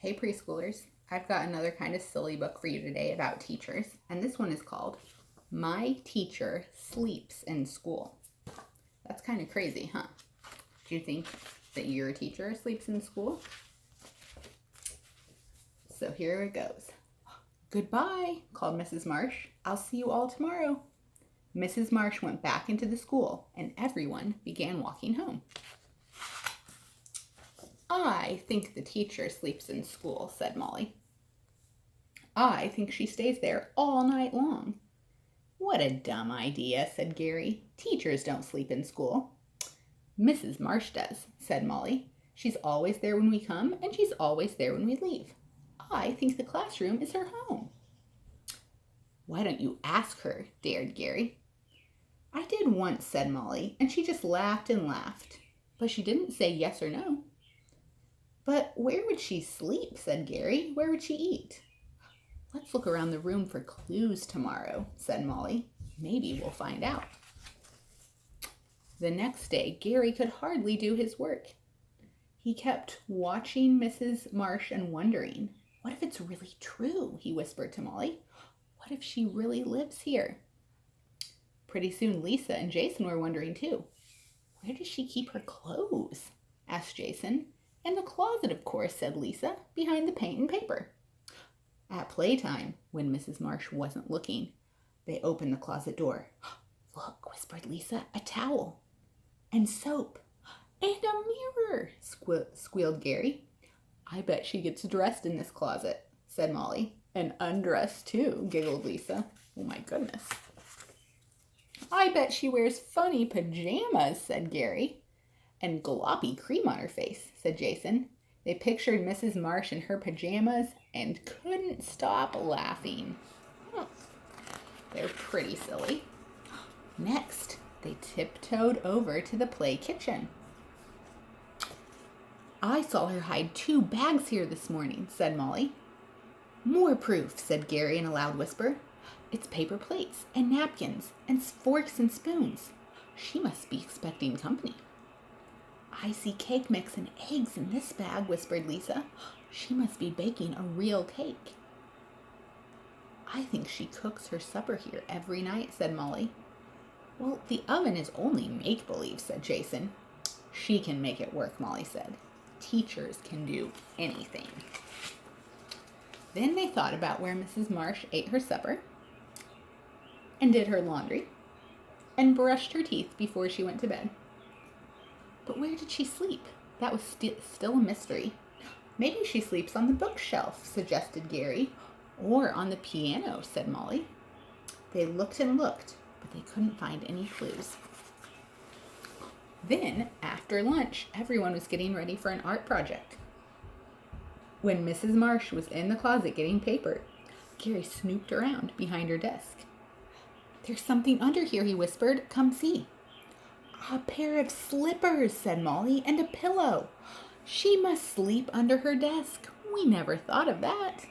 Hey preschoolers, I've got another kind of silly book for you today about teachers, and this one is called My Teacher Sleeps in School. That's kind of crazy, huh? Do you think that your teacher sleeps in school? So here it goes. Goodbye, called Mrs. Marsh. I'll see you all tomorrow. Mrs. Marsh went back into the school, and everyone began walking home. I think the teacher sleeps in school, said Molly. I think she stays there all night long. What a dumb idea, said Gary. Teachers don't sleep in school. Mrs. Marsh does, said Molly. She's always there when we come, and she's always there when we leave. I think the classroom is her home. Why don't you ask her, dared Gary. I did once, said Molly, and she just laughed and laughed. But she didn't say yes or no. But where would she sleep, said Gary. Where would she eat? Let's look around the room for clues tomorrow, said Molly. Maybe we'll find out. The next day, Gary could hardly do his work. He kept watching Mrs. Marsh and wondering, what if it's really true, he whispered to Molly. What if she really lives here? Pretty soon Lisa and Jason were wondering too. Where does she keep her clothes? Asked Jason. In the closet, of course, said Lisa, behind the paint and paper. At playtime, when Mrs. Marsh wasn't looking, they opened the closet door. Look, whispered Lisa, a towel. And soap. And a mirror, squealed Gary. I bet she gets dressed in this closet, said Molly. And undressed too, giggled Lisa. Oh my goodness. I bet she wears funny pajamas, said Gary. And gloppy cream on her face, said Jason. They pictured Mrs. Marsh in her pajamas and couldn't stop laughing. They're pretty silly. Next, they tiptoed over to the play kitchen. I saw her hide 2 bags here this morning, said Molly. More proof, said Gary in a loud whisper. It's paper plates and napkins and forks and spoons. She must be expecting company. I see cake mix and eggs in this bag, whispered Lisa. She must be baking a real cake. I think she cooks her supper here every night, said Molly. Well, the oven is only make-believe, said Jason. She can make it work, Molly said. Teachers can do anything. Then they thought about where Mrs. Marsh ate her supper and did her laundry and brushed her teeth before she went to bed. But where did she sleep? That was still a mystery. Maybe she sleeps on the bookshelf, suggested Gary. Or on the piano, said Molly. They looked and looked, but they couldn't find any clues. Then, after lunch, everyone was getting ready for an art project. When Mrs. Marsh was in the closet getting paper, Gary snooped around behind her desk. There's something under here, he whispered. Come see. A pair of slippers, said Molly, and a pillow. She must sleep under her desk. We never thought of that.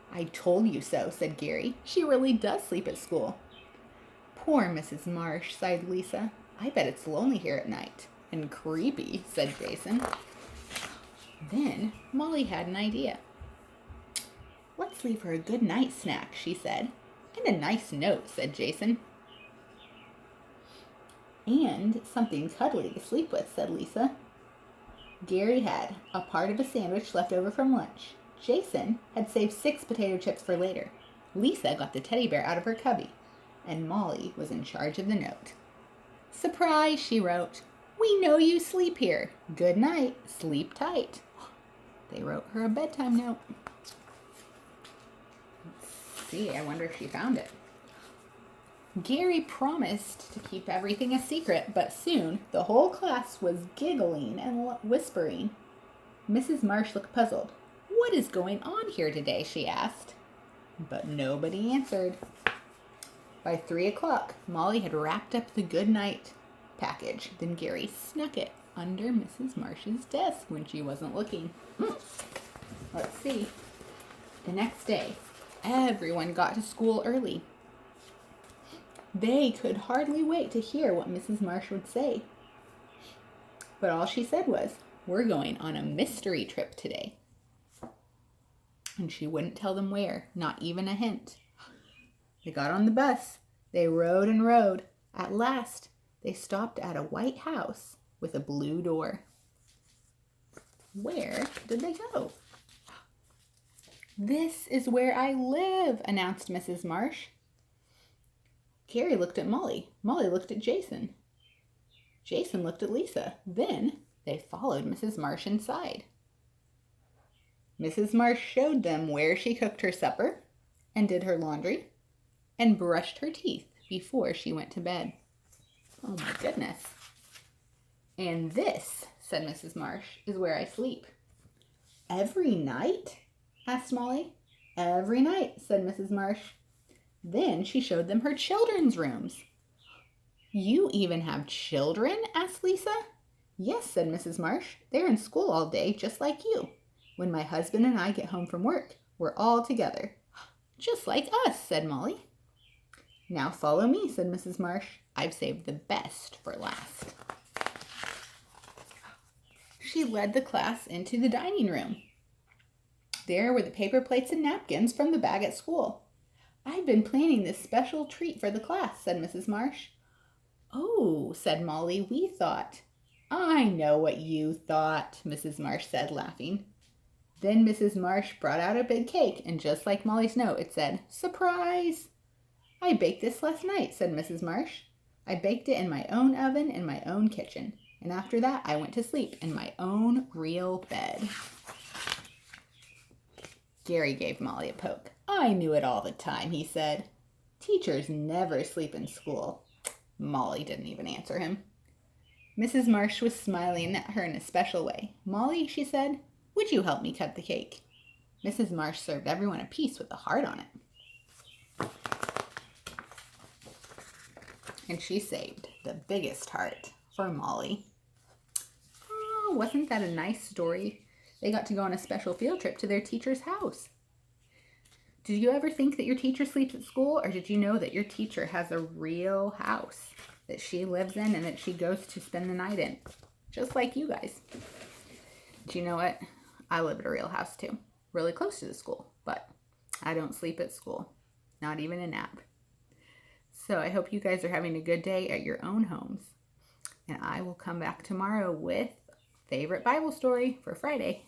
I told you so, said Gary. She really does sleep at school. Poor Mrs. Marsh, sighed Lisa. I bet it's lonely here at night. And creepy, said Jason. Then Molly had an idea. Let's leave her a good night snack, she said. And a nice note, said Jason. And something cuddly to sleep with, said Lisa. Gary had a part of a sandwich left over from lunch. Jason had saved 6 potato chips for later. Lisa got the teddy bear out of her cubby. And Molly was in charge of the note. Surprise, she wrote. We know you sleep here. Good night. Sleep tight. They wrote her a bedtime note. Let's see, I wonder if she found it. Gary promised to keep everything a secret, but soon the whole class was giggling and whispering. Mrs. Marsh looked puzzled. What is going on here today, she asked. But nobody answered. By 3 o'clock, Molly had wrapped up the good night package. Then Gary snuck it under Mrs. Marsh's desk when she wasn't looking. Let's see. The next day, everyone got to school early. They could hardly wait to hear what Mrs. Marsh would say. But all she said was, we're going on a mystery trip today. And she wouldn't tell them where, not even a hint. They got on the bus. They rode and rode. At last, they stopped at a white house with a blue door. Where did they go? "This is where I live," announced Mrs. Marsh. Carrie looked at Molly. Molly looked at Jason. Jason looked at Lisa. Then they followed Mrs. Marsh inside. Mrs. Marsh showed them where she cooked her supper and did her laundry and brushed her teeth before she went to bed. Oh my goodness. "And this," said Mrs. Marsh, "is where I sleep." "Every night?" asked Molly. "Every night," said Mrs. Marsh. Then she showed them her children's rooms. "You even have children?" asked Lisa. "Yes," said Mrs. Marsh. "They're in school all day, just like you. When my husband and I get home from work, we're all together." "Just like us," said Molly. "Now follow me," said Mrs. Marsh. "I've saved the best for last." She led the class into the dining room. There were the paper plates and napkins from the bag at school. "I've been planning this special treat for the class," said Mrs. Marsh. "Oh," said Molly, "we thought—" "I know what you thought," Mrs. Marsh said, laughing. Then Mrs. Marsh brought out a big cake, and just like Molly's note, it said, "Surprise!" "I baked this last night," said Mrs. Marsh. "I baked it in my own oven in my own kitchen. And after that, I went to sleep in my own real bed." Gary gave Molly a poke. "I knew it all the time," he said. "Teachers never sleep in school." Molly didn't even answer him. Mrs. Marsh was smiling at her in a special way. "Molly," she said, "would you help me cut the cake?" Mrs. Marsh served everyone a piece with a heart on it. And she saved the biggest heart for Molly. Oh, wasn't that a nice story? They got to go on a special field trip to their teacher's house. Did you ever think that your teacher sleeps at school, or did you know that your teacher has a real house that she lives in and that she goes to spend the night in? Just like you guys. Do you know what? I live at a real house too, really close to the school, but I don't sleep at school, not even a nap. So I hope you guys are having a good day at your own homes. And I will come back tomorrow with favorite Bible story for Friday.